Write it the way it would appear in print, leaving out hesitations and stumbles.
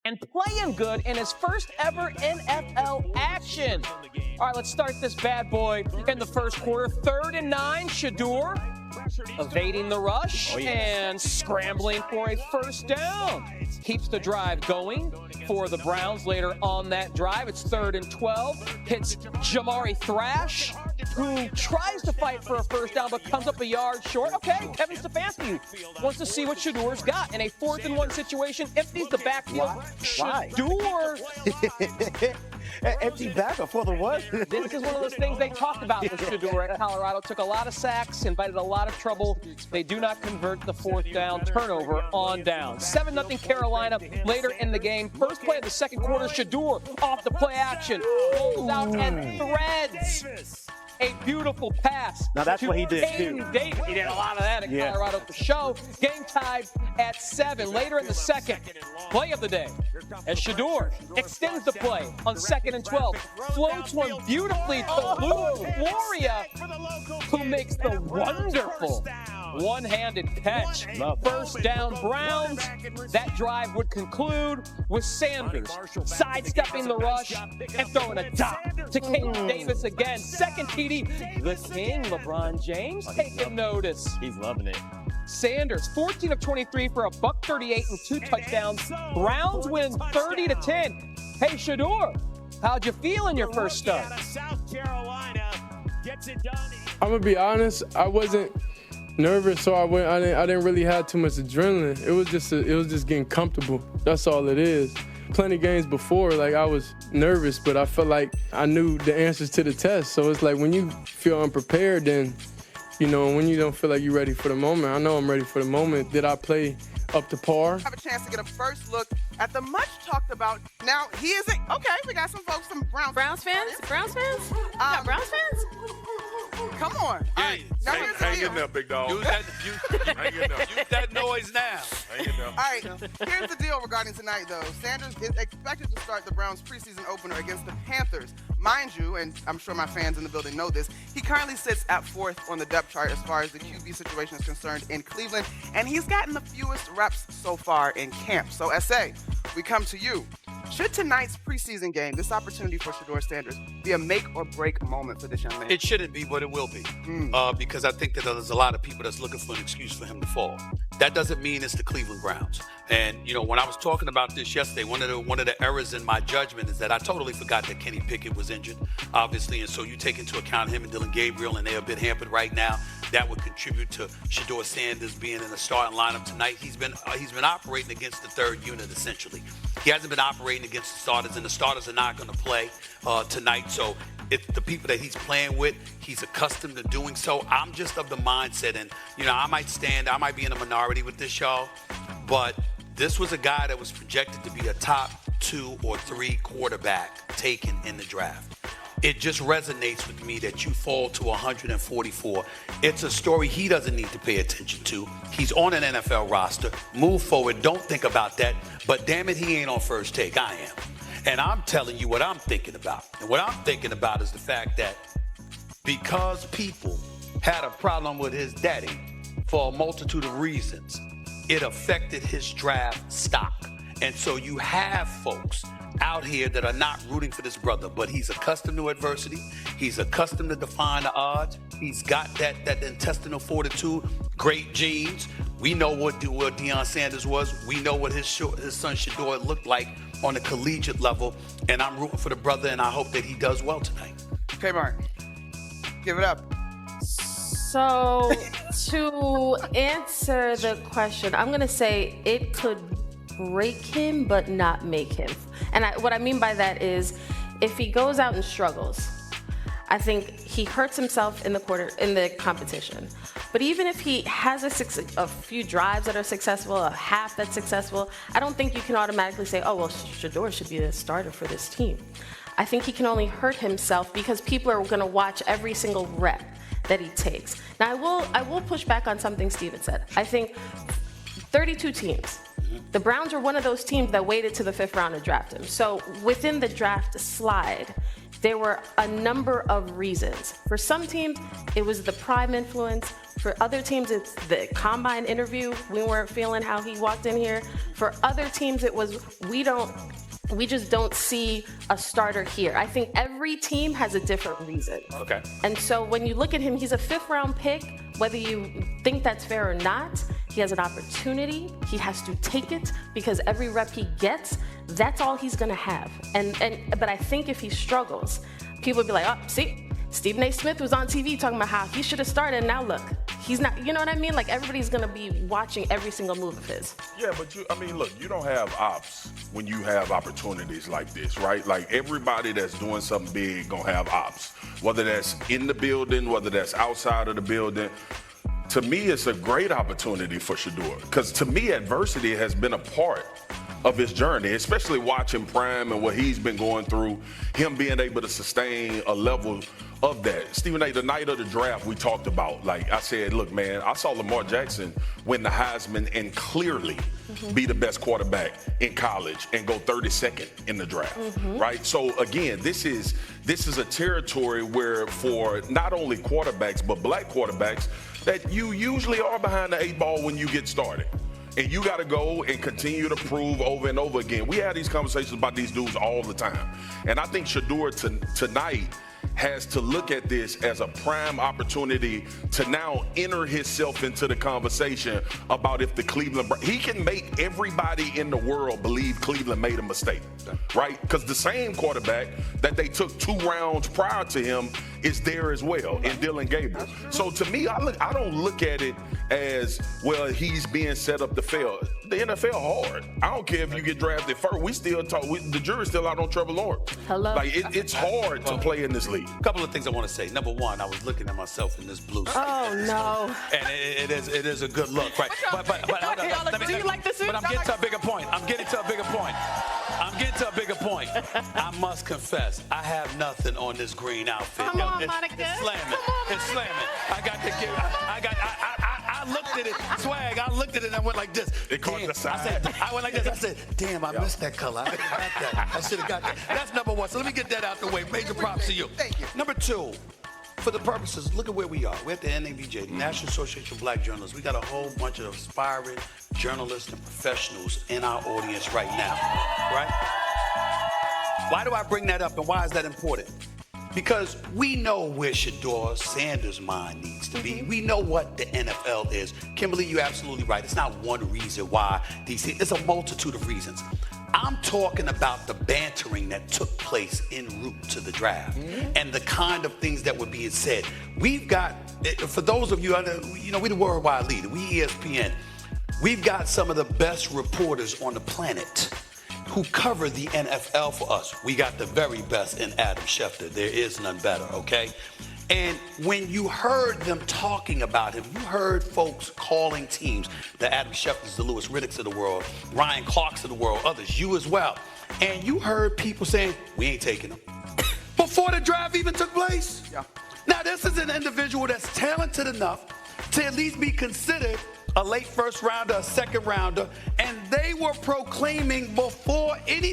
and playing good in his first ever NFL action. All right, let's start this bad boy in the first quarter. 3rd and 9, Shedeur evading the rush and scrambling for a first down. Keeps the drive going for the Browns later on that drive. It's 3rd and 12. Hits Jamari Thrash, who tries to fight for a first down but comes up a yard short. Okay, Kevin Stefanski wants to see what Shedeur's got. In a 4th and 1 situation, empties the backfield. Shedeur. Empty back or for the what? This is one of those things they talked about with Shedeur at Colorado. Took a lot of sacks, invited a lot of trouble. They do not convert the 4th down turnover on down. 7-0 Carolina later in the game. First play of the second quarter, Shedeur off the play action. Rolls out and threads a beautiful pass. Now that's what he did too. Davis. He did a lot of that at Colorado for show. Game tied at 7. Later in the second, play of the day, as Shedeur extends the play on 2nd and 12. Floats one beautifully to Lou Floria, who makes the wonderful one-handed catch. First down Browns. That drive would conclude with Sanders sidestepping the rush and throwing a dot to King Davis again. Second TD. The King, LeBron James, taking notice. He's loving it. Sanders, 14 of 23 for a $138 and 2 touchdowns. Browns win 30-10. Hey, Shedeur, how'd you feel in your first start? I'm gonna be honest, I wasn't nervous, so I didn't really have too much adrenaline. It was just getting comfortable. That's all it is. Plenty of games before, like I was nervous, but I felt like I knew the answers to the test. So it's like when you feel unprepared, then, you know, when you don't feel like you're ready for the moment. I know I'm ready for the moment. Did I play up to par? Have a chance to get a first look at the much talked about. Now, he isn't, okay, we got some folks, some Browns fans. Browns fans? You got Browns fans? Come on. Yeah, Now hang here's the in deal. there, big dog. Use that noise now. Hang in there. All right, here's the deal regarding tonight, though. Sanders is expected to start the Browns' preseason opener against the Panthers. Mind you, and I'm sure my fans in the building know this, he currently sits at 4th on the depth chart as far as the QB situation is concerned in Cleveland, and he's gotten the fewest reps so far in camp. So, S.A., we come to you. Should tonight's preseason game, this opportunity for Shedeur Sanders, be a make-or-break moment for this young man? It shouldn't be, but it will be. Because I think that there's a lot of people that's looking for an excuse for him to fall. That doesn't mean it's the Cleveland Browns. And, you know, when I was talking about this yesterday, one of the errors in my judgment is that I totally forgot that Kenny Pickett was injured, obviously. And so you take into account him and Dylan Gabriel, and they're a bit hampered right now. That would contribute to Shedeur Sanders being in the starting lineup tonight. He's been operating against the third unit, essentially. He hasn't been operating against the starters, and the starters are not going to play tonight. So it's the people that he's playing with, he's accustomed to doing so. I'm just of the mindset, and, you know, I might be in a minority with this, y'all, but this was a guy that was projected to be a top 2 or 3 quarterback taken in the draft. It just resonates with me that you fall to 144. It's a story he doesn't need to pay attention to. He's on an NFL roster. Move forward. Don't think about that. But damn it, he ain't on First Take. I am. And I'm telling you what I'm thinking about. And what I'm thinking about is the fact that because people had a problem with his daddy for a multitude of reasons, it affected his draft stock. And so you have folks out here that are not rooting for this brother, but he's accustomed to adversity. He's accustomed to defying the odds. He's got that intestinal fortitude, great genes. We know what Deion Sanders was. We know what his son Shedeur looked like on a collegiate level. And I'm rooting for the brother, and I hope that he does well tonight. Okay, Mark, give it up. So to answer the question, I'm going to say it could break him but not make him. And what I mean by that is if he goes out and struggles, I think he hurts himself in the competition. But even if he has a few drives that are successful, a half that's successful, I don't think you can automatically say, oh, well, Shedeur should be the starter for this team. I think he can only hurt himself because people are going to watch every single rep that he takes. Now, I will push back on something Steven said. I think 32 teams. The Browns are one of those teams that waited to the 5th round to draft him. So within the draft slide, there were a number of reasons. For some teams, it was the prime influence. For other teams, it's the combine interview. We weren't feeling how he walked in here. For other teams, it was we just don't see a starter here. I think every team has a different reason. Okay. And so when you look at him, he's a 5th-round pick. Whether you think that's fair or not, he has an opportunity. He has to take it because every rep he gets, that's all he's gonna have. But I think if he struggles, people would be like, oh, see, Stephen A. Smith was on TV talking about how he should have started, and now look, he's not, you know what I mean? Like, everybody's gonna be watching every single move of his. Yeah, but look, you don't have ops when you have opportunities like this, right? Like, everybody that's doing something big gonna have ops, whether that's in the building, whether that's outside of the building. To me, it's a great opportunity for Shedeur, because to me, adversity has been a part of his journey, especially watching Prime and what he's been going through, him being able to sustain a level of that. Stephen A., the night of the draft, we talked about, like I said, look, man, I saw Lamar Jackson win the Heisman and clearly be the best quarterback in college and go 32nd in the draft, right? So again, this is a territory where for not only quarterbacks, but black quarterbacks, that you usually are behind the 8 ball when you get started. And you got to go and continue to prove over and over again. We have these conversations about these dudes all the time. And I think Shedeur tonight has to look at this as a prime opportunity to now enter himself into the conversation about if the Cleveland, he can make everybody in the world believe Cleveland made a mistake, right? Because the same quarterback that they took 2 rounds prior to him is there as well in Dylan Gabriel. So to me, I don't look at it as, well, he's being set up to fail. The NFL hard. I don't care if you get drafted first. We still talk. The jury's still out on Trevor Lawrence. Hello. Like it's hard to play in this league. A couple of things I want to say. Number one, I was looking at myself in this blue suit. Oh, no. And it is a good look, right? Do you like the suit? But I'm getting to a bigger point. I'm getting to a bigger point. I must confess, I have nothing on this green outfit. Come on, it's Monica. slamming. It's slamming. I looked at it, swag. I looked at it and I went like this. It caught the side. I went like this. I said, damn, I missed that color. I should have got that. That's number one. So let me get that out the way. Major props to you. Thank you. Number two, for the purposes, look at where we are. We're at the NABJ, the National Association of Black Journalists. We got a whole bunch of aspiring journalists and professionals in our audience right now, right? Why do I bring that up and why is that important? Because we know where Shedeur Sanders' mind needs to be. We know what the NFL is. Kimberly, you're absolutely right. It's not one reason why it's a multitude of reasons. I'm talking about the bantering that took place en route to the draft and the kind of things that were being said. We've got, for those of you, we're the worldwide leader. We ESPN. We've got some of the best reporters on the planet who cover the NFL for us. We got the very best in Adam Schefter. There is none better, okay? And when you heard them talking about him, you heard folks calling teams, the Adam Schefters, the Lewis Riddicks of the world, Ryan Clarks of the world, others, you as well. And you heard people saying, we ain't taking him. Before the draft even took place. Yeah. Now, this is an individual that's talented enough to at least be considered a late first rounder, a second rounder, and they were proclaiming before any